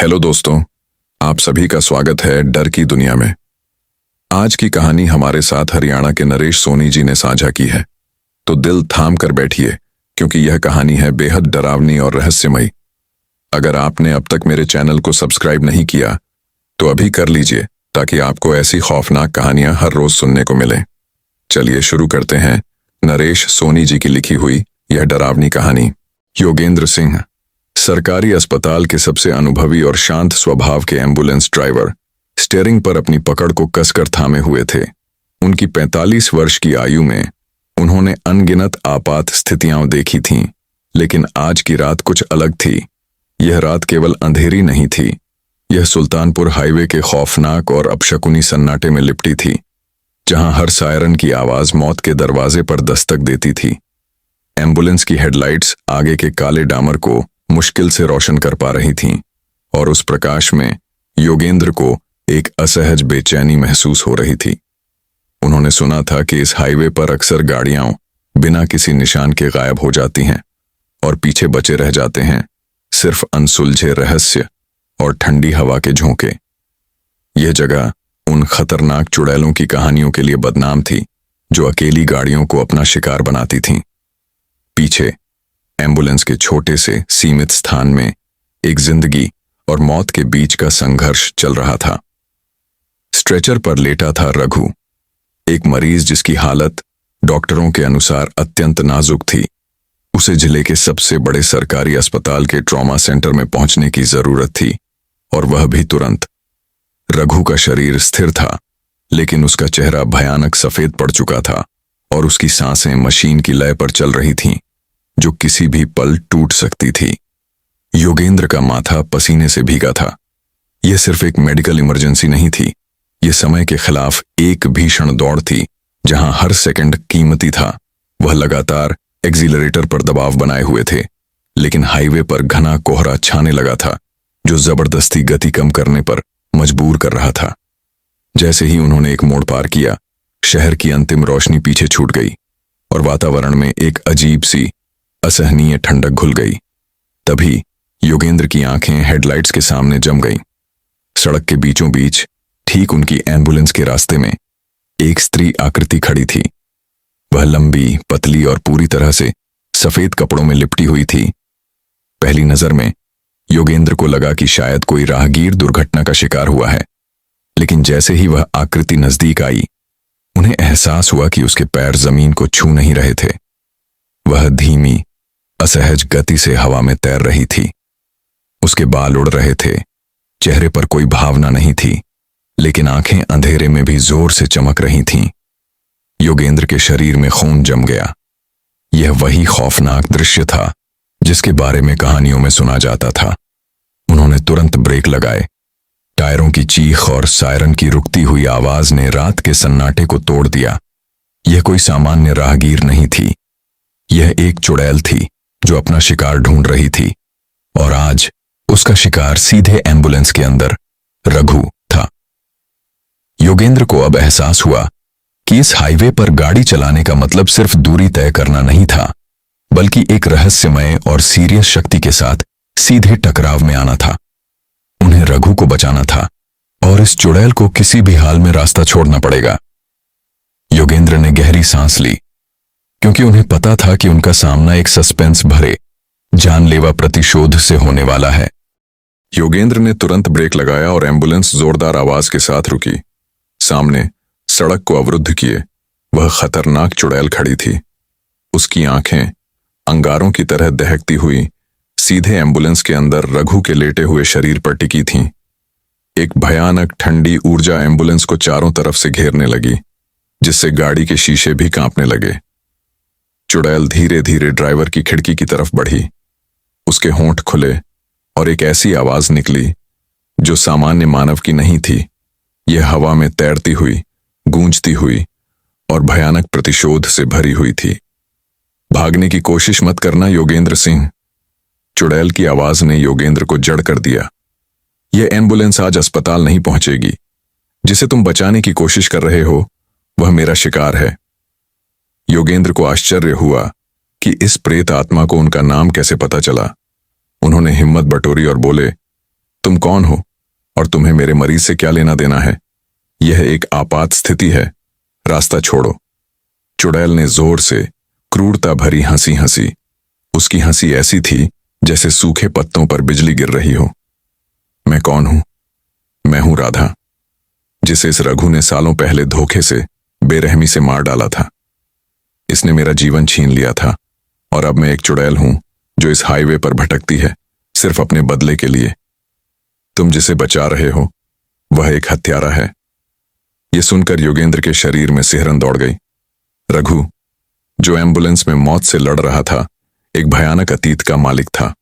Hello दोस्तों, आप सभी का स्वागत है डर की दुनिया में। आज की कहानी हमारे साथ हरियाणा के नरेश सोनी जी ने साझा की है, तो दिल थाम कर बैठिए क्योंकि यह कहानी है बेहद डरावनी और रहस्यमयी। अगर आपने अब तक मेरे चैनल को सब्सक्राइब नहीं किया तो अभी कर लीजिए ताकि आपको ऐसी खौफनाक कहानियां हर रोज सुनने को मिलें। चलिए शुरू करते हैं नरेश सोनी जी की लिखी हुई यह डरावनी कहानी। योगेंद्र सिंह सरकारी अस्पताल के सबसे अनुभवी और शांत स्वभाव के एम्बुलेंस ड्राइवर स्टीयरिंग पर अपनी पकड़ को कसकर थामे हुए थे। उनकी 45 वर्ष की आयु में उन्होंने अनगिनत आपात स्थितियां देखी थीं, लेकिन आज की रात कुछ अलग थी। यह रात केवल अंधेरी नहीं थी, यह सुल्तानपुर हाईवे के खौफनाक और अपशकुनी सन्नाटे में लिपटी थी, जहां हर सायरन की आवाज मौत के दरवाजे पर दस्तक देती थी। एम्बुलेंस की हेडलाइट्स आगे के काले डामर को मुश्किल से रोशन कर पा रही थीं, और उस प्रकाश में योगेंद्र को एक असहज बेचैनी महसूस हो रही थी। उन्होंने सुना था कि इस हाईवे पर अक्सर गाड़ियां बिना किसी निशान के गायब हो जाती हैं और पीछे बचे रह जाते हैं सिर्फ अनसुलझे रहस्य और ठंडी हवा के झोंके। यह जगह उन खतरनाक चुड़ैलों की कहानियों के लिए बदनाम थी जो अकेली गाड़ियों को अपना शिकार बनाती थीं। पीछे एम्बुलेंस के छोटे से सीमित स्थान में एक जिंदगी और मौत के बीच का संघर्ष चल रहा था। स्ट्रेचर पर लेटा था रघु, एक मरीज जिसकी हालत डॉक्टरों के अनुसार अत्यंत नाजुक थी। उसे जिले के सबसे बड़े सरकारी अस्पताल के ट्रॉमा सेंटर में पहुंचने की जरूरत थी, और वह भी तुरंत। रघु का शरीर स्थिर था, लेकिन उसका चेहरा भयानक सफेद पड़ चुका था और उसकी सांसें मशीन की लय पर चल रही थीं, जो किसी भी पल टूट सकती थी। योगेंद्र का माथा पसीने से भीगा था। यह सिर्फ एक मेडिकल इमरजेंसी नहीं थी, यह समय के खिलाफ एक भीषण दौड़ थी जहां हर सेकंड कीमती था। वह लगातार एक्सीलरेटर पर दबाव बनाए हुए थे, लेकिन हाईवे पर घना कोहरा छाने लगा था जो जबरदस्ती गति कम करने पर मजबूर कर रहा था। जैसे ही उन्होंने एक मोड़ पार किया, शहर की अंतिम रोशनी पीछे छूट गई और वातावरण में एक अजीब सी असहनीय ठंडक घुल गई। तभी योगेंद्र की आंखें हेडलाइट्स के सामने जम गईं। सड़क के बीचों बीच, ठीक उनकी एम्बुलेंस के रास्ते में, एक स्त्री आकृति खड़ी थी। वह लंबी, पतली और पूरी तरह से सफेद कपड़ों में लिपटी हुई थी। पहली नजर में योगेंद्र को लगा कि शायद कोई राहगीर दुर्घटना का शिकार हुआ है, लेकिन जैसे ही वह आकृति नजदीक आई, उन्हें एहसास हुआ कि उसके पैर जमीन को छू नहीं रहे थे। वह धीमी, असहज गति से हवा में तैर रही थी। उसके बाल उड़ रहे थे, चेहरे पर कोई भावना नहीं थी, लेकिन आंखें अंधेरे में भी जोर से चमक रही थीं। योगेंद्र के शरीर में खून जम गया। यह वही खौफनाक दृश्य था जिसके बारे में कहानियों में सुना जाता था। उन्होंने तुरंत ब्रेक लगाए। टायरों की चीख और सायरन की रुकती हुई आवाज ने रात के सन्नाटे को तोड़ दिया। यह कोई सामान्य राहगीर नहीं थी, यह एक चुड़ैल थी जो अपना शिकार ढूंढ रही थी, और आज उसका शिकार सीधे एम्बुलेंस के अंदर रघु था। योगेंद्र को अब एहसास हुआ कि इस हाईवे पर गाड़ी चलाने का मतलब सिर्फ दूरी तय करना नहीं था, बल्कि एक रहस्यमय और सीरियस शक्ति के साथ सीधे टकराव में आना था। उन्हें रघु को बचाना था, और इस चुड़ैल को किसी भी हाल में रास्ता छोड़ना पड़ेगा। योगेंद्र ने गहरी सांस ली, क्योंकि उन्हें पता था कि उनका सामना एक सस्पेंस भरे, जानलेवा प्रतिशोध से होने वाला है। योगेंद्र ने तुरंत ब्रेक लगाया और एम्बुलेंस जोरदार आवाज के साथ रुकी। सामने सड़क को अवरुद्ध किए वह खतरनाक चुड़ैल खड़ी थी। उसकी आंखें अंगारों की तरह दहकती हुई सीधे एम्बुलेंस के अंदर रघु के लेटे हुए शरीर पर टिकी थीं। एक भयानक ठंडी ऊर्जा एम्बुलेंस को चारों तरफ से घेरने लगी, जिससे गाड़ी के शीशे भी कांपने लगे। चुड़ैल धीरे धीरे ड्राइवर की खिड़की की तरफ बढ़ी। उसके होंठ खुले और एक ऐसी आवाज निकली जो सामान्य मानव की नहीं थी। यह हवा में तैरती हुई, गूंजती हुई और भयानक प्रतिशोध से भरी हुई थी। भागने की कोशिश मत करना योगेंद्र सिंह। चुड़ैल की आवाज ने योगेंद्र को जड़ कर दिया। यह एम्बुलेंस आज अस्पताल नहीं पहुंचेगी। जिसे तुम बचाने की कोशिश कर रहे हो वह मेरा शिकार है। योगेंद्र को आश्चर्य हुआ कि इस प्रेत आत्मा को उनका नाम कैसे पता चला। उन्होंने हिम्मत बटोरी और बोले, तुम कौन हो और तुम्हें मेरे मरीज से क्या लेना देना है? यह एक आपात स्थिति है, रास्ता छोड़ो। चुड़ैल ने जोर से क्रूरता भरी हंसी हंसी। उसकी हंसी ऐसी थी जैसे सूखे पत्तों पर बिजली गिर रही हो। मैं कौन हूं? मैं हूं राधा, जिसे इस रघु ने सालों पहले धोखे से, बेरहमी से मार डाला था। इसने मेरा जीवन छीन लिया था और अब मैं एक चुड़ैल हूं जो इस हाईवे पर भटकती है, सिर्फ अपने बदले के लिए। तुम जिसे बचा रहे हो वह एक हत्यारा है। यह सुनकर योगेंद्र के शरीर में सिहरन दौड़ गई। रघु, जो एम्बुलेंस में मौत से लड़ रहा था, एक भयानक अतीत का मालिक था।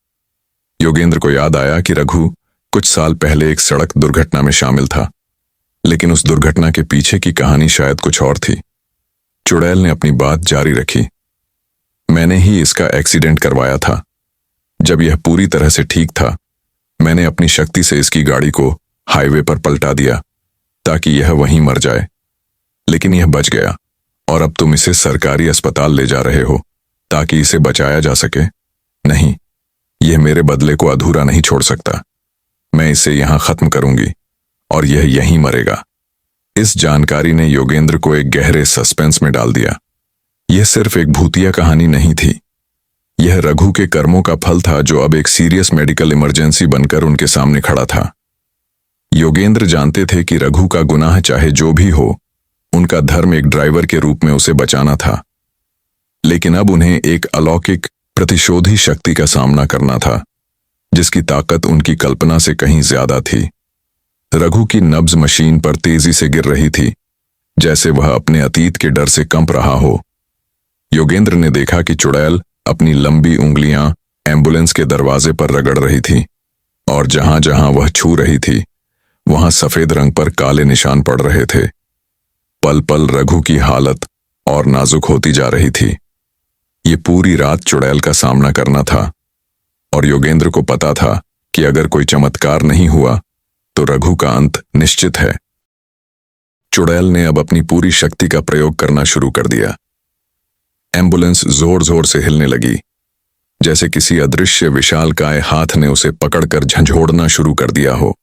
योगेंद्र को याद आया कि रघु कुछ साल पहले एक सड़क दुर्घटना में शामिल था, लेकिन उस दुर्घटना के पीछे की कहानी शायद कुछ और थी। चुड़ैल ने अपनी बात जारी रखी। मैंने ही इसका एक्सीडेंट करवाया था। जब यह पूरी तरह से ठीक था, मैंने अपनी शक्ति से इसकी गाड़ी को हाईवे पर पलटा दिया ताकि यह वहीं मर जाए, लेकिन यह बच गया और अब तुम इसे सरकारी अस्पताल ले जा रहे हो ताकि इसे बचाया जा सके। नहीं, यह मेरे बदले को अधूरा नहीं छोड़ सकता। मैं इसे यहां खत्म करूंगी और यह यहीं मरेगा। इस जानकारी ने योगेंद्र को एक गहरे सस्पेंस में डाल दिया। यह सिर्फ एक भूतिया कहानी नहीं थी, यह रघु के कर्मों का फल था जो अब एक सीरियस मेडिकल इमरजेंसी बनकर उनके सामने खड़ा था। योगेंद्र जानते थे कि रघु का गुनाह चाहे जो भी हो, उनका धर्म एक ड्राइवर के रूप में उसे बचाना था, लेकिन अब उन्हें एक अलौकिक प्रतिशोधी शक्ति का सामना करना था जिसकी ताकत उनकी कल्पना से कहीं ज्यादा थी। रघु की नब्ज मशीन पर तेजी से गिर रही थी, जैसे वह अपने अतीत के डर से कंप रहा हो। योगेंद्र ने देखा कि चुड़ैल अपनी लंबी उंगलियां एम्बुलेंस के दरवाजे पर रगड़ रही थी और जहां जहां वह छू रही थी वहां सफेद रंग पर काले निशान पड़ रहे थे। पल पल रघु की हालत और नाजुक होती जा रही थी। ये पूरी रात चुड़ैल का सामना करना था और योगेंद्र को पता था कि अगर कोई चमत्कार नहीं हुआ तो रघु का अंत निश्चित है। चुड़ैल ने अब अपनी पूरी शक्ति का प्रयोग करना शुरू कर दिया। एम्बुलेंस जोर जोर से हिलने लगी, जैसे किसी अदृश्य विशालकाय हाथ ने उसे पकड़कर झंझोड़ना शुरू कर दिया हो।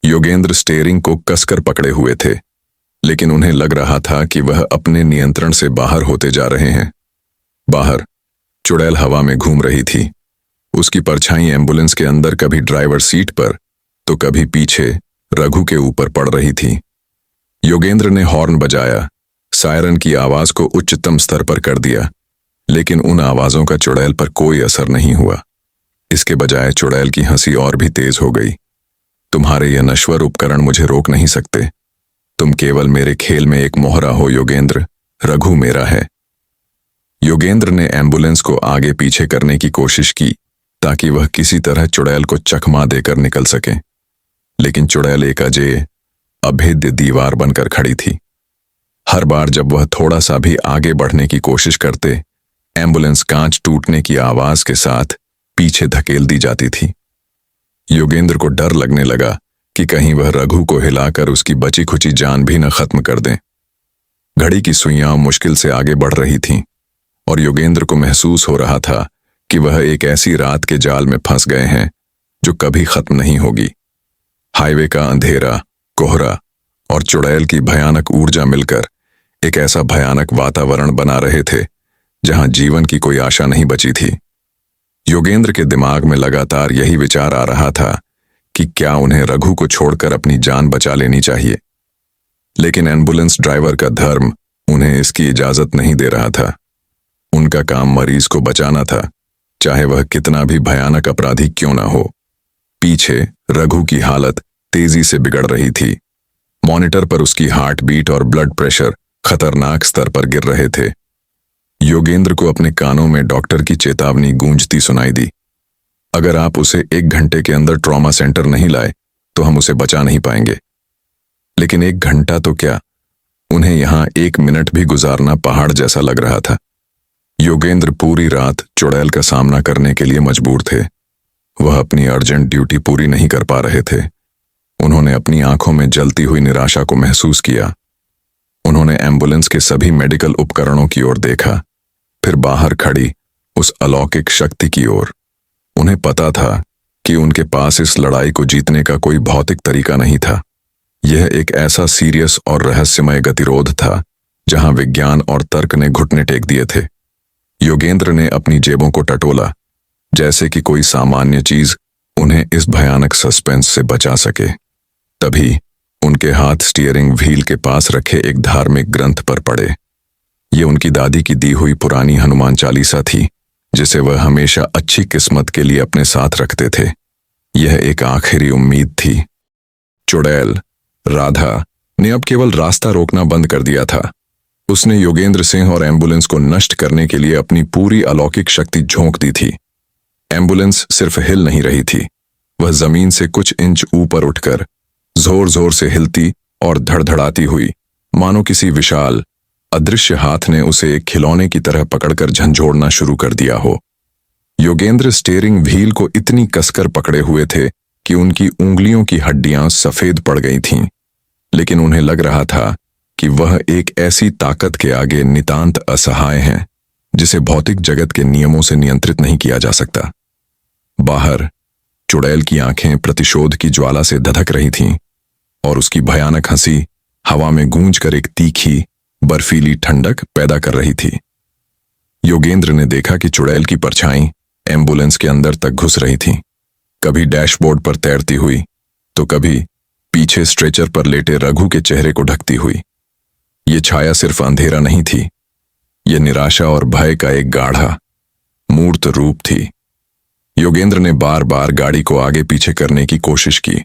योगेंद्र स्टीयरिंग को कसकर पकड़े हुए थे, लेकिन उन्हें लग रहा था कि वह अपने नियंत्रण से बाहर होते जा रहे हैं। बाहर चुड़ैल हवा में घूम रही थी। उसकी परछाई एम्बुलेंस के अंदर कभी ड्राइवर सीट पर तो कभी पीछे रघु के ऊपर पड़ रही थी। योगेंद्र ने हॉर्न बजाया, सायरन की आवाज को उच्चतम स्तर पर कर दिया, लेकिन उन आवाजों का चुड़ैल पर कोई असर नहीं हुआ। इसके बजाय चुड़ैल की हंसी और भी तेज हो गई। तुम्हारे यह नश्वर उपकरण मुझे रोक नहीं सकते। तुम केवल मेरे खेल में एक मोहरा हो योगेंद्र। रघु मेरा है। योगेंद्र ने एम्बुलेंस को आगे पीछे करने की कोशिश की ताकि वह किसी तरह चुड़ैल को चकमा देकर निकल सके, लेकिन चुड़ैल एक अजेय अभेद्य दीवार बनकर खड़ी थी। हर बार जब वह थोड़ा सा भी आगे बढ़ने की कोशिश करते, एम्बुलेंस कांच टूटने की आवाज के साथ पीछे धकेल दी जाती थी। योगेंद्र को डर लगने लगा कि कहीं वह रघु को हिलाकर उसकी बची खुची जान भी न खत्म कर दें। घड़ी की सुइयां मुश्किल से आगे बढ़ रही थीं और योगेंद्र को महसूस हो रहा था कि वह एक ऐसी रात के जाल में फंस गए हैं जो कभी खत्म नहीं होगी। हाईवे का अंधेरा, कोहरा और चुड़ैल की भयानक ऊर्जा मिलकर एक ऐसा भयानक वातावरण बना रहे थे जहां जीवन की कोई आशा नहीं बची थी। योगेंद्र के दिमाग में लगातार यही विचार आ रहा था कि क्या उन्हें रघु को छोड़कर अपनी जान बचा लेनी चाहिए, लेकिन एम्बुलेंस ड्राइवर का धर्म उन्हें इसकी इजाजत नहीं दे रहा था। उनका काम मरीज को बचाना था, चाहे वह कितना भी भयानक अपराधी क्यों ना हो। पीछे रघु की हालत तेजी से बिगड़ रही थी। मॉनिटर पर उसकी हार्ट बीट और ब्लड प्रेशर खतरनाक स्तर पर गिर रहे थे। योगेंद्र को अपने कानों में डॉक्टर की चेतावनी गूंजती सुनाई दी। अगर आप उसे 1 घंटे के अंदर ट्रॉमा सेंटर नहीं लाए तो हम उसे बचा नहीं पाएंगे। लेकिन 1 घंटा तो क्या, उन्हें यहां 1 मिनट भी गुजारना पहाड़ जैसा लग रहा था। योगेंद्र पूरी रात चुड़ैल का सामना करने के लिए मजबूर थे। वह अपनी अर्जेंट ड्यूटी पूरी नहीं कर पा रहे थे। उन्होंने अपनी आंखों में जलती हुई निराशा को महसूस किया। उन्होंने एम्बुलेंस के सभी मेडिकल उपकरणों की ओर देखा, फिर बाहर खड़ी उस अलौकिक शक्ति की ओर। उन्हें पता था कि उनके पास इस लड़ाई को जीतने का कोई भौतिक तरीका नहीं था। यह एक ऐसा सीरियस और रहस्यमय गतिरोध था जहां विज्ञान और तर्क ने घुटने टेक दिए थे। योगेंद्र ने अपनी जेबों को टटोला, जैसे कि कोई सामान्य चीज उन्हें इस भयानक सस्पेंस से बचा सके। तभी उनके हाथ स्टीयरिंग व्हील के पास रखे एक धार्मिक ग्रंथ पर पड़े। ये उनकी दादी की दी हुई पुरानी हनुमान चालीसा थी, जिसे वह हमेशा अच्छी किस्मत के लिए अपने साथ रखते थे। यह एक आखिरी उम्मीद थी। चुड़ैल राधा ने अब केवल रास्ता रोकना बंद कर दिया था। उसने योगेंद्र सिंह और एम्बुलेंस को नष्ट करने के लिए अपनी पूरी अलौकिक शक्ति झोंक दी थी। एम्बुलेंस सिर्फ हिल नहीं रही थी, वह जमीन से कुछ इंच ऊपर उठकर जोर जोर से हिलती और धड़धड़ाती हुई, मानो किसी विशाल अदृश्य हाथ ने उसे एक खिलौने की तरह पकड़कर झंझोड़ना शुरू कर दिया हो। योगेंद्र स्टीयरिंग व्हील को इतनी कसकर पकड़े हुए थे कि उनकी उंगलियों की हड्डियां सफेद पड़ गई थीं, लेकिन उन्हें लग रहा था कि वह एक ऐसी ताकत के आगे नितांत असहाय हैं जिसे भौतिक जगत के नियमों से नियंत्रित नहीं किया जा सकता। बाहर चुड़ैल की आंखें प्रतिशोध की ज्वाला से धधक रही थीं और उसकी भयानक हंसी हवा में गूंजकर एक तीखी बर्फीली ठंडक पैदा कर रही थी। योगेंद्र ने देखा कि चुड़ैल की परछाई एम्बुलेंस के अंदर तक घुस रही थी, कभी डैशबोर्ड पर तैरती हुई तो कभी पीछे स्ट्रेचर पर लेटे रघु के चेहरे को ढकती हुई। ये छाया सिर्फ अंधेरा नहीं थी, यह निराशा और भय का एक गाढ़ा मूर्त रूप थी। योगेंद्र ने बार बार गाड़ी को आगे पीछे करने की कोशिश की,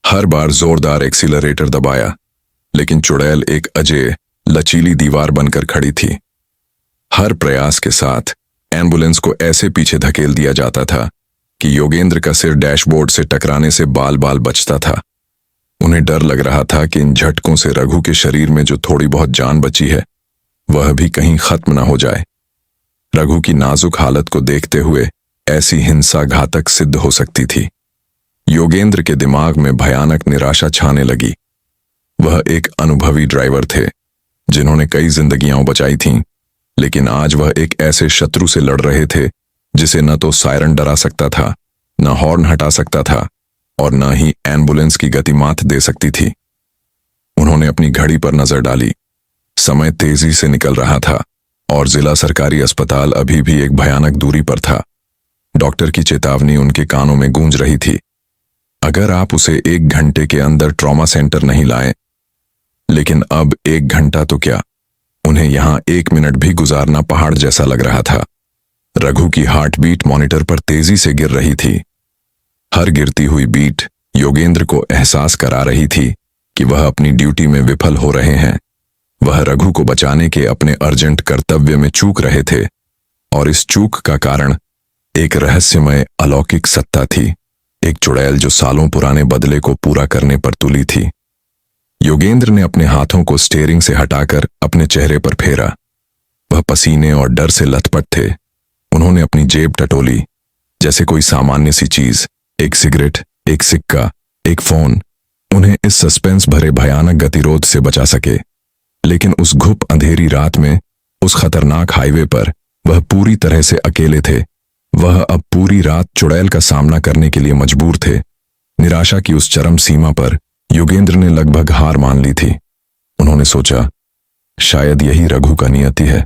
हर बार जोरदार एक्सीलरेटर दबाया, लेकिन चुड़ैल एक अजेय लचीली दीवार बनकर खड़ी थी। हर प्रयास के साथ एम्बुलेंस को ऐसे पीछे धकेल दिया जाता था कि योगेंद्र का सिर डैशबोर्ड से टकराने से बाल बाल बचता था। उन्हें डर लग रहा था कि इन झटकों से रघु के शरीर में जो थोड़ी बहुत जान बची है वह भी कहीं खत्म न हो जाए। रघु की नाजुक हालत को देखते हुए ऐसी हिंसा घातक सिद्ध हो सकती थी। योगेंद्र के दिमाग में भयानक निराशा छाने लगी। वह एक अनुभवी ड्राइवर थे जिन्होंने कई जिंदगियां बचाई थीं, लेकिन आज वह एक ऐसे शत्रु से लड़ रहे थे जिसे न तो सायरन डरा सकता था, न हॉर्न हटा सकता था और न ही एम्बुलेंस की गति मात दे सकती थी। उन्होंने अपनी घड़ी पर नजर डाली। समय तेजी से निकल रहा था और जिला सरकारी अस्पताल अभी भी एक भयानक दूरी पर था। डॉक्टर की चेतावनी उनके कानों में गूंज रही थी, अगर आप उसे 1 घंटे के अंदर ट्रॉमा सेंटर नहीं लाएं। लेकिन अब 1 घंटा तो क्या, उन्हें यहां 1 मिनट भी गुजारना पहाड़ जैसा लग रहा था। रघु की हार्ट बीट मॉनिटर पर तेजी से गिर रही थी। हर गिरती हुई बीट योगेंद्र को एहसास करा रही थी कि वह अपनी ड्यूटी में विफल हो रहे हैं। वह रघु को बचाने के अपने अर्जेंट कर्तव्य में चूक रहे थे और इस चूक का कारण एक रहस्यमय अलौकिक सत्ता थी, एक चुड़ैल जो सालों पुराने बदले को पूरा करने पर तुली थी। योगेंद्र ने अपने हाथों को स्टीयरिंग से हटाकर अपने चेहरे पर फेरा। वह पसीने और डर से लथपथ थे। उन्होंने अपनी जेब टटोली, जैसे कोई सामान्य सी चीज, एक सिगरेट, एक सिक्का, एक फोन, उन्हें इस सस्पेंस भरे भयानक गतिरोध से बचा सके। लेकिन उस घुप अंधेरी रात में, उस खतरनाक हाईवे पर वह पूरी तरह से अकेले थे। वह अब पूरी रात चुड़ैल का सामना करने के लिए मजबूर थे। निराशा की उस चरम सीमा पर योगेंद्र ने लगभग हार मान ली थी। उन्होंने सोचा, शायद यही रघु का नियति है,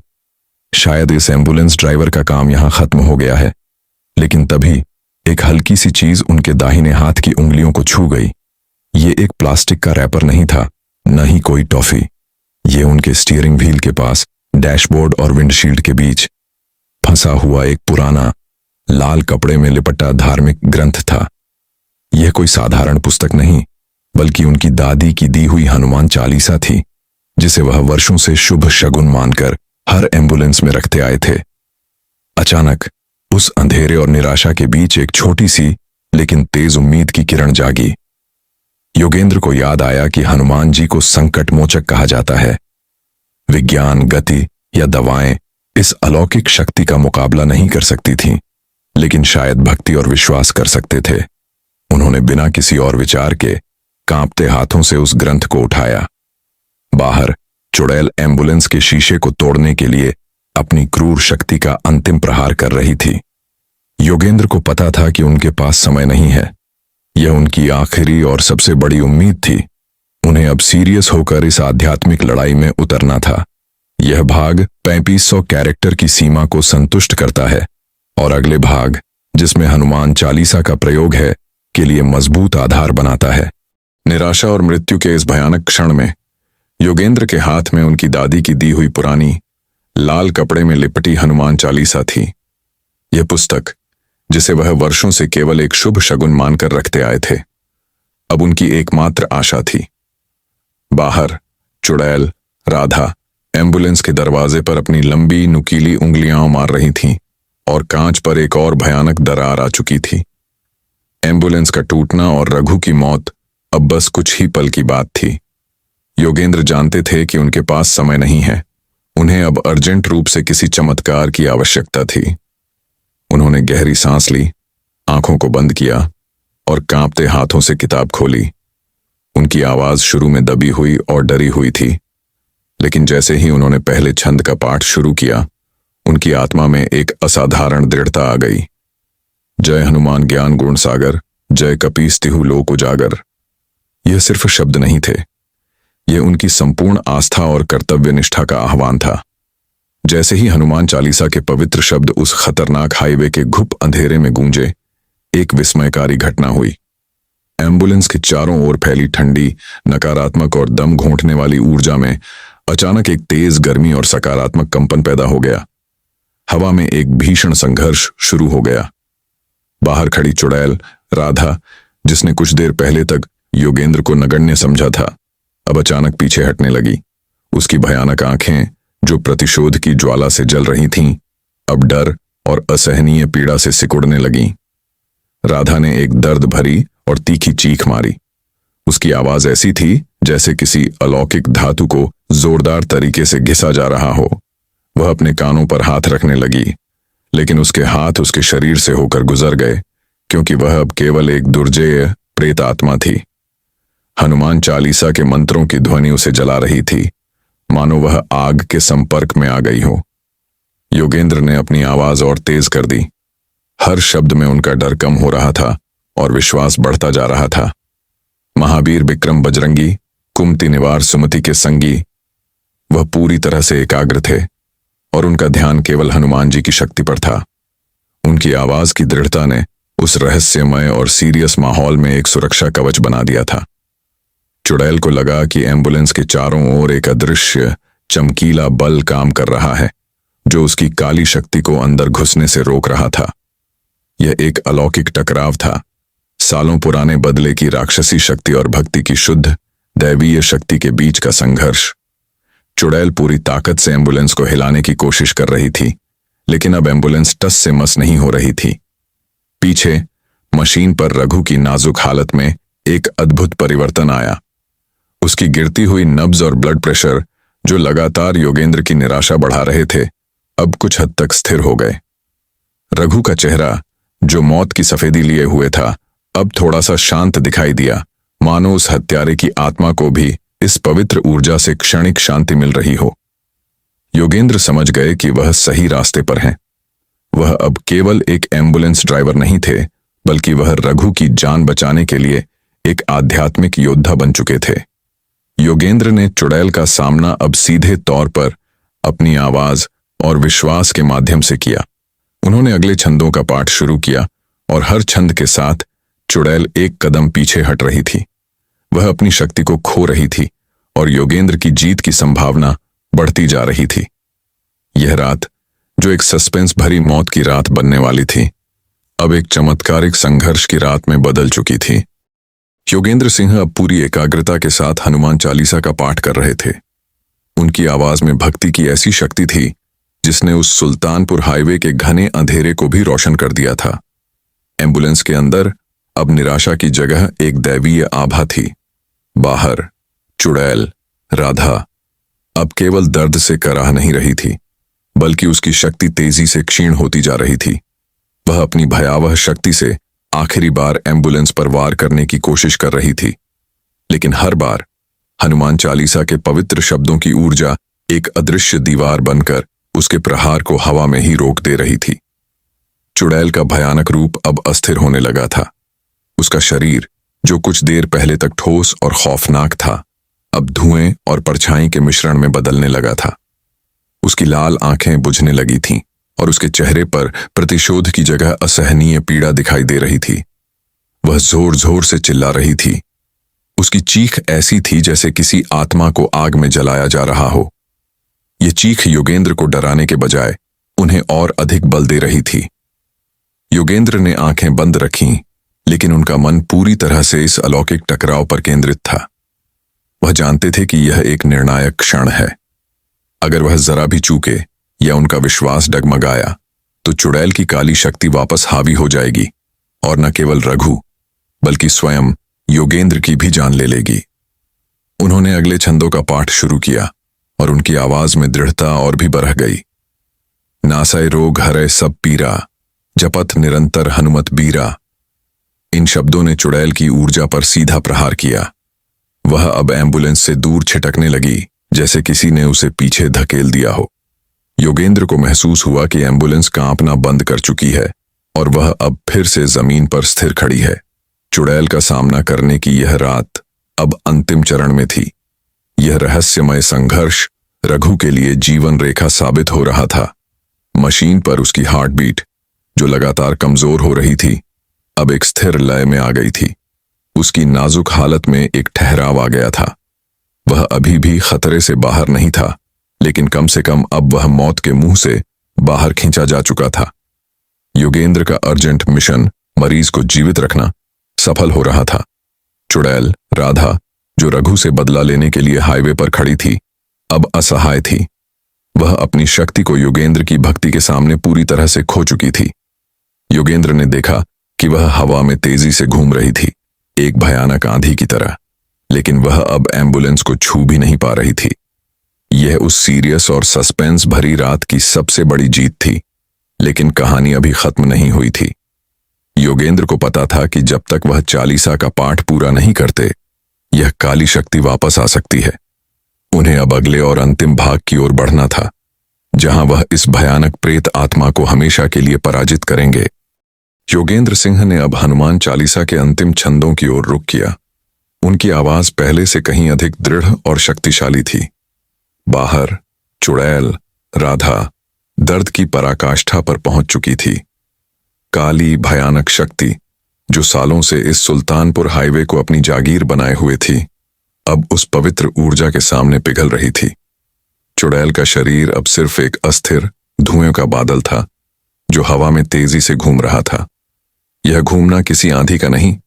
शायद इस एम्बुलेंस ड्राइवर का काम यहां खत्म हो गया है। लेकिन तभी एक हल्की सी चीज उनके दाहिने हाथ की उंगलियों को छू गई। ये एक प्लास्टिक का रैपर नहीं था, न ही कोई टॉफी। ये उनके स्टीयरिंग व्हील के पास डैशबोर्ड और विंडशील्ड के बीच फंसा हुआ एक पुराना लाल कपड़े में लिपटा धार्मिक ग्रंथ था। यह कोई साधारण पुस्तक नहीं, बल्कि उनकी दादी की दी हुई हनुमान चालीसा थी, जिसे वह वर्षों से शुभ शगुन मानकर हर एम्बुलेंस में रखते आए थे। अचानक उस अंधेरे और निराशा के बीच एक छोटी सी लेकिन तेज उम्मीद की किरण जागी। योगेंद्र को याद आया कि हनुमान जी को संकट मोचक कहा जाता है। विज्ञान, गति या दवाएं इस अलौकिक शक्ति का मुकाबला नहीं कर सकती थीं, लेकिन शायद भक्ति और विश्वास कर सकते थे। उन्होंने बिना किसी और विचार के कांपते हाथों से उस ग्रंथ को उठाया। बाहर चुड़ैल एम्बुलेंस के शीशे को तोड़ने के लिए अपनी क्रूर शक्ति का अंतिम प्रहार कर रही थी। योगेंद्र को पता था कि उनके पास समय नहीं है। यह उनकी आखिरी और सबसे बड़ी उम्मीद थी। उन्हें अब सीरियस होकर इस आध्यात्मिक लड़ाई में उतरना था। यह भाग 3500 कैरेक्टर की सीमा को संतुष्ट करता है और अगले भाग, जिसमें हनुमान चालीसा का प्रयोग है, के लिए मजबूत आधार बनाता है। निराशा और मृत्यु के इस भयानक क्षण में योगेंद्र के हाथ में उनकी दादी की दी हुई पुरानी लाल कपड़े में लिपटी हनुमान चालीसा थी। यह पुस्तक, जिसे वह वर्षों से केवल एक शुभ शगुन मानकर रखते आए थे, अब उनकी एकमात्र आशा थी। बाहर चुड़ैल राधा एम्बुलेंस के दरवाजे पर अपनी लंबी नुकीली उंगलियां मार रही थीं और कांच पर एक और भयानक दरार आ चुकी थी। एम्बुलेंस का टूटना और रघु की मौत अब बस कुछ ही पल की बात थी। योगेंद्र जानते थे कि उनके पास समय नहीं है। उन्हें अब अर्जेंट रूप से किसी चमत्कार की आवश्यकता थी। उन्होंने गहरी सांस ली, आंखों को बंद किया और कांपते हाथों से किताब खोली। उनकी आवाज शुरू में दबी हुई और डरी हुई थी, लेकिन जैसे ही उन्होंने पहले छंद का पाठ शुरू किया, उनकी आत्मा में एक असाधारण दृढ़ता आ गई। जय हनुमान ज्ञान गुण सागर, जय कपीस तिहु लोक उजागर। यह सिर्फ शब्द नहीं थे, यह उनकी संपूर्ण आस्था और कर्तव्य निष्ठा का आह्वान था। जैसे ही हनुमान चालीसा के पवित्र शब्द उस खतरनाक हाईवे के घुप अंधेरे में गूंजे, एक विस्मयकारी घटना हुई। एम्बुलेंस के चारों ओर फैली ठंडी, नकारात्मक और दम घोंटने वाली ऊर्जा में अचानक एक तेज गर्मी और सकारात्मक कंपन पैदा हो गया। हवा में एक भीषण संघर्ष शुरू हो गया। बाहर खड़ी चुड़ैल राधा, जिसने कुछ देर पहले तक योगेंद्र को नगण्य समझा था, अब अचानक पीछे हटने लगी। उसकी भयानक आंखें, जो प्रतिशोध की ज्वाला से जल रही थीं, अब डर और असहनीय पीड़ा से सिकुड़ने लगीं। राधा ने एक दर्द भरी और तीखी चीख मारी। उसकी आवाज ऐसी थी जैसे किसी अलौकिक धातु को जोरदार तरीके से घिसा जा रहा हो। वह अपने कानों पर हाथ रखने लगी, लेकिन उसके हाथ उसके शरीर से होकर गुजर गए, क्योंकि वह अब केवल एक दुर्जेय प्रेत आत्मा थी। हनुमान चालीसा के मंत्रों की ध्वनि उसे जला रही थी, मानो वह आग के संपर्क में आ गई हो। योगेंद्र ने अपनी आवाज और तेज कर दी। हर शब्द में उनका डर कम हो रहा था और विश्वास बढ़ता जा रहा था। महावीर विक्रम बजरंगी, कुमति निवार सुमति के संगी। वह पूरी तरह से एकाग्र थे और उनका ध्यान केवल हनुमान जी की शक्ति पर था। उनकी आवाज की दृढ़ता ने उस रहस्यमय और सीरियस माहौल में एक सुरक्षा कवच बना दिया था। चुड़ैल को लगा कि एम्बुलेंस के चारों ओर एक अदृश्य चमकीला बल काम कर रहा है, जो उसकी काली शक्ति को अंदर घुसने से रोक रहा था। यह एक अलौकिक टकराव था, सालों पुराने बदले की राक्षसी शक्ति और भक्ति की शुद्ध दैवीय शक्ति के बीच का संघर्ष। चुड़ैल पूरी ताकत से एम्बुलेंस को हिलाने की कोशिश कर रही थी, लेकिन अब एम्बुलेंस टस से मस नहीं हो रही थी। पीछे मशीन पर रघु की नाजुक हालत में एक अद्भुत परिवर्तन आया। उसकी गिरती हुई नब्ज और ब्लड प्रेशर, जो लगातार योगेंद्र की निराशा बढ़ा रहे थे, अब कुछ हद तक स्थिर हो गए। रघु का चेहरा, जो मौत की सफेदी लिए हुए था, अब थोड़ा सा शांत दिखाई दिया, मानो उस हत्यारे की आत्मा को भी इस पवित्र ऊर्जा से क्षणिक शांति मिल रही हो। योगेंद्र समझ गए कि वह सही रास्ते पर हैं। वह अब केवल एक एम्बुलेंस ड्राइवर नहीं थे, बल्कि वह रघु की जान बचाने के लिए एक आध्यात्मिक योद्धा बन चुके थे। योगेंद्र ने चुड़ैल का सामना अब सीधे तौर पर अपनी आवाज और विश्वास के माध्यम से किया। उन्होंने अगले छंदों का पाठ शुरू किया और हर छंद के साथ चुड़ैल एक कदम पीछे हट रही थी। वह अपनी शक्ति को खो रही थी और योगेंद्र की जीत की संभावना बढ़ती जा रही थी। यह रात, जो एक सस्पेंस भरी मौत की रात बनने वाली थी, अब एक चमत्कारिक संघर्ष की रात में बदल चुकी थी। योगेंद्र सिंह अब पूरी एकाग्रता के साथ हनुमान चालीसा का पाठ कर रहे थे। उनकी आवाज में भक्ति की ऐसी शक्ति थी जिसने उस सुल्तानपुर हाईवे के घने अंधेरे को भी रोशन कर दिया था। एम्बुलेंस के अंदर अब निराशा की जगह एक दैवीय आभा थी। बाहर चुड़ैल राधा अब केवल दर्द से कराह नहीं रही थी, बल्कि उसकी शक्ति तेजी से क्षीण होती जा रही थी। वह अपनी भयावह शक्ति से आखिरी बार एम्बुलेंस पर वार करने की कोशिश कर रही थी, लेकिन हर बार हनुमान चालीसा के पवित्र शब्दों की ऊर्जा एक अदृश्य दीवार बनकर उसके प्रहार को हवा में ही रोक दे रही थी। चुड़ैल का भयानक रूप अब अस्थिर होने लगा था। उसका शरीर, जो कुछ देर पहले तक ठोस और खौफनाक था, अब धुएं और परछाई के मिश्रण में बदलने लगा था। उसकी लाल आंखें बुझने लगी थीं और उसके चेहरे पर प्रतिशोध की जगह असहनीय पीड़ा दिखाई दे रही थी। वह जोर जोर से चिल्ला रही थी। उसकी चीख ऐसी थी जैसे किसी आत्मा को आग में जलाया जा रहा हो। ये चीख योगेंद्र को डराने के बजाय उन्हें और अधिक बल दे रही थी। योगेंद्र ने आंखें बंद रखीं, लेकिन उनका मन पूरी तरह से इस अलौकिक टकराव पर केंद्रित था। वह जानते थे कि यह एक निर्णायक क्षण है। अगर वह जरा भी चूके या उनका विश्वास डगमगाया तो चुड़ैल की काली शक्ति वापस हावी हो जाएगी और न केवल रघु बल्कि स्वयं योगेंद्र की भी जान ले लेगी। उन्होंने अगले छंदों का पाठ शुरू किया और उनकी आवाज में दृढ़ता और भी बढ़ गई। नासय रोग हरै सब पीरा, जपथ निरंतर हनुमत बीरा। इन शब्दों ने चुड़ैल की ऊर्जा पर सीधा प्रहार किया। वह अब एम्बुलेंस से दूर छिटकने लगी, जैसे किसी ने उसे पीछे धकेल दिया हो। योगेंद्र को महसूस हुआ कि एम्बुलेंस कांपना बंद कर चुकी है और वह अब फिर से जमीन पर स्थिर खड़ी है। चुड़ैल का सामना करने की यह रात अब अंतिम चरण में थी। यह रहस्यमय संघर्ष रघु के लिए जीवन रेखा साबित हो रहा था। मशीन पर उसकी हार्ट बीट, जो लगातार कमजोर हो रही थी, अब एक स्थिर लय में आ गई थी। उसकी नाजुक हालत में एक ठहराव आ गया था। वह अभी भी खतरे से बाहर नहीं था, लेकिन कम से कम अब वह मौत के मुंह से बाहर खींचा जा चुका था। योगेंद्र का अर्जेंट मिशन, मरीज को जीवित रखना, सफल हो रहा था। चुड़ैल, राधा, जो रघु से बदला लेने के लिए हाईवे पर खड़ी थी, अब असहाय थी। वह अपनी शक्ति को योगेंद्र की भक्ति के सामने पूरी तरह से खो चुकी थी। योगेंद्र ने देखा कि वह हवा में तेजी से घूम रही थी, एक भयानक आंधी की तरह, लेकिन वह अब एम्बुलेंस को छू भी नहीं पा रही थी। यह उस सीरियस और सस्पेंस भरी रात की सबसे बड़ी जीत थी, लेकिन कहानी अभी खत्म नहीं हुई थी। योगेंद्र को पता था कि जब तक वह चालीसा का पाठ पूरा नहीं करते, यह काली शक्ति वापस आ सकती है। उन्हें अब अगले और अंतिम भाग की ओर बढ़ना था, जहां वह इस भयानक प्रेत आत्मा को हमेशा के लिए पराजित करेंगे। योगेंद्र सिंह ने अब हनुमान चालीसा के अंतिम छंदों की ओर रुख किया। उनकी आवाज पहले से कहीं अधिक दृढ़ और शक्तिशाली थी। बाहर चुड़ैल, राधा दर्द की पराकाष्ठा पर पहुंच चुकी थी। काली भयानक शक्ति, जो सालों से इस सुल्तानपुर हाईवे को अपनी जागीर बनाए हुए थी, अब उस पवित्र ऊर्जा के सामने पिघल रही थी। चुड़ैल का शरीर अब सिर्फ एक अस्थिर धुएं का बादल था, जो हवा में तेजी से घूम रहा था। यह घूमना किसी आंधी का नहीं,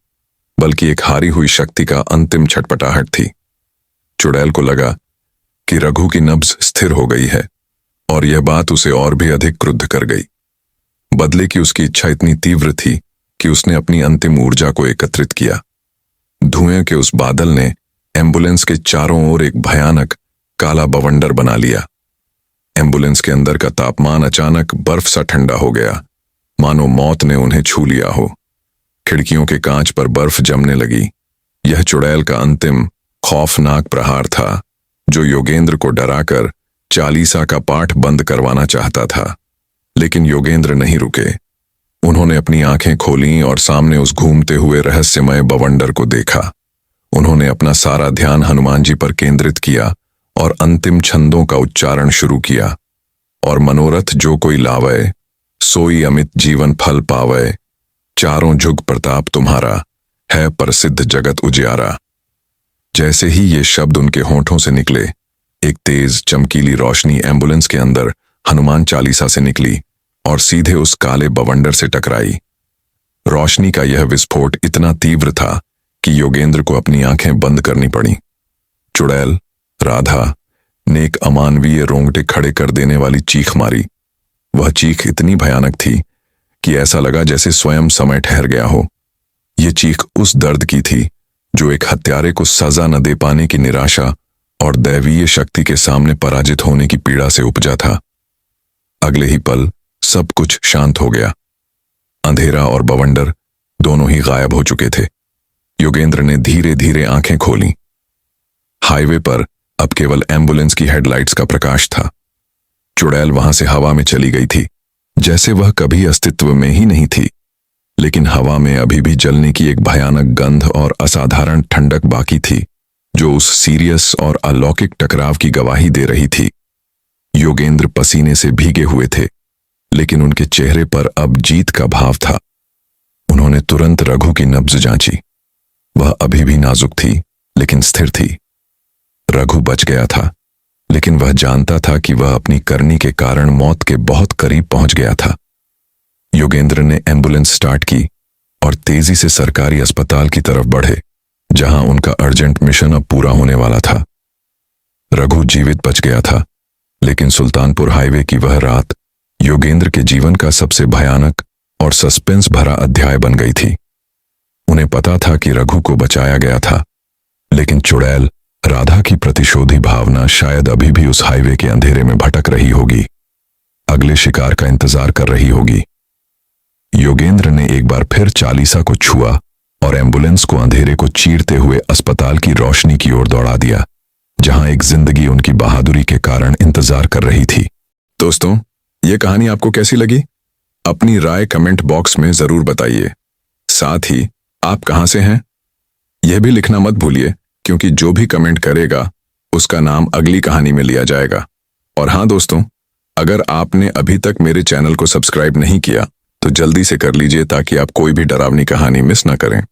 बल्कि एक हारी हुई शक्ति का अंतिम छटपटाहट थी। चुड़ैल को लगा कि रघु की नब्ज स्थिर हो गई है, और यह बात उसे और भी अधिक क्रुद्ध कर गई। बदले की उसकी इच्छा इतनी तीव्र थी कि उसने अपनी अंतिम ऊर्जा को एकत्रित किया। धुएं के उस बादल ने एम्बुलेंस के चारों ओर एक भयानक काला बवंडर बना लिया। एम्बुलेंस के अंदर का तापमान अचानक बर्फ सा ठंडा हो गया, मानो मौत ने उन्हें छू लिया हो। खिड़कियों के कांच पर बर्फ जमने लगी। यह चुड़ैल का अंतिम खौफनाक प्रहार था, जो योगेंद्र को डराकर चालीसा का पाठ बंद करवाना चाहता था। लेकिन योगेंद्र नहीं रुके। उन्होंने अपनी आंखें खोलीं और सामने उस घूमते हुए रहस्यमय बवंडर को देखा। उन्होंने अपना सारा ध्यान हनुमान जी पर केंद्रित किया और अंतिम छंदों का उच्चारण शुरू किया। और मनोरथ जो कोई लावै, सोई अमित जीवन फल पावै, चारों जुग प्रताप तुम्हारा, है प्रसिद्ध जगत उजियारा। जैसे ही ये शब्द उनके होठों से निकले, एक तेज चमकीली रोशनी एम्बुलेंस के अंदर हनुमान चालीसा से निकली और सीधे उस काले बवंडर से टकराई। रोशनी का यह विस्फोट इतना तीव्र था कि योगेंद्र को अपनी आंखें बंद करनी पड़ी। चुड़ैल, राधा ने एक अमानवीय रोंगटे खड़े कर देने वाली चीख मारी। वह चीख इतनी भयानक थी कि ऐसा लगा जैसे स्वयं समय ठहर गया हो। यह चीख उस दर्द की थी जो एक हत्यारे को सजा न दे पाने की निराशा और दैवीय शक्ति के सामने पराजित होने की पीड़ा से उपजा था। अगले ही पल सब कुछ शांत हो गया। अंधेरा और बवंडर दोनों ही गायब हो चुके थे। योगेंद्र ने धीरे धीरे आंखें खोलीं। हाईवे पर अब केवल एम्बुलेंस की हेडलाइट्स का प्रकाश था। चुड़ैल वहां से हवा में चली गई थी, जैसे वह कभी अस्तित्व में ही नहीं थी। लेकिन हवा में अभी भी जलने की एक भयानक गंध और असाधारण ठंडक बाकी थी, जो उस सीरियस और अलौकिक टकराव की गवाही दे रही थी। योगेंद्र पसीने से भीगे हुए थे, लेकिन उनके चेहरे पर अब जीत का भाव था। उन्होंने तुरंत रघु की नब्ज जांची। वह अभी भी नाजुक थी, लेकिन स्थिर थी। रघु बच गया था, लेकिन वह जानता था कि वह अपनी करनी के कारण मौत के बहुत करीब पहुंच गया था। योगेंद्र ने एम्बुलेंस स्टार्ट की और तेजी से सरकारी अस्पताल की तरफ बढ़े, जहां उनका अर्जेंट मिशन अब पूरा होने वाला था। रघु जीवित बच गया था, लेकिन सुल्तानपुर हाईवे की वह रात योगेंद्र के जीवन का सबसे भयानक और सस्पेंस भरा अध्याय बन गई थी। उन्हें पता था कि रघु को बचाया गया था, लेकिन चुड़ैल राधा की प्रतिशोधी भावना शायद अभी भी उस हाईवे के अंधेरे में भटक रही होगी, अगले शिकार का इंतजार कर रही होगी। योगेंद्र ने एक बार फिर चालीसा को छुआ और एम्बुलेंस को अंधेरे को चीरते हुए अस्पताल की रोशनी की ओर दौड़ा दिया, जहां एक जिंदगी उनकी बहादुरी के कारण इंतजार कर रही थी। दोस्तों, ये कहानी आपको कैसी लगी? अपनी राय कमेंट बॉक्स में जरूर बताइए। साथ ही आप कहां से हैं यह भी लिखना मत भूलिए, क्योंकि जो भी कमेंट करेगा उसका नाम अगली कहानी में लिया जाएगा। और हाँ दोस्तों, अगर आपने अभी तक मेरे चैनल को सब्सक्राइब नहीं किया तो जल्दी से कर लीजिए, ताकि आप कोई भी डरावनी कहानी मिस ना करें।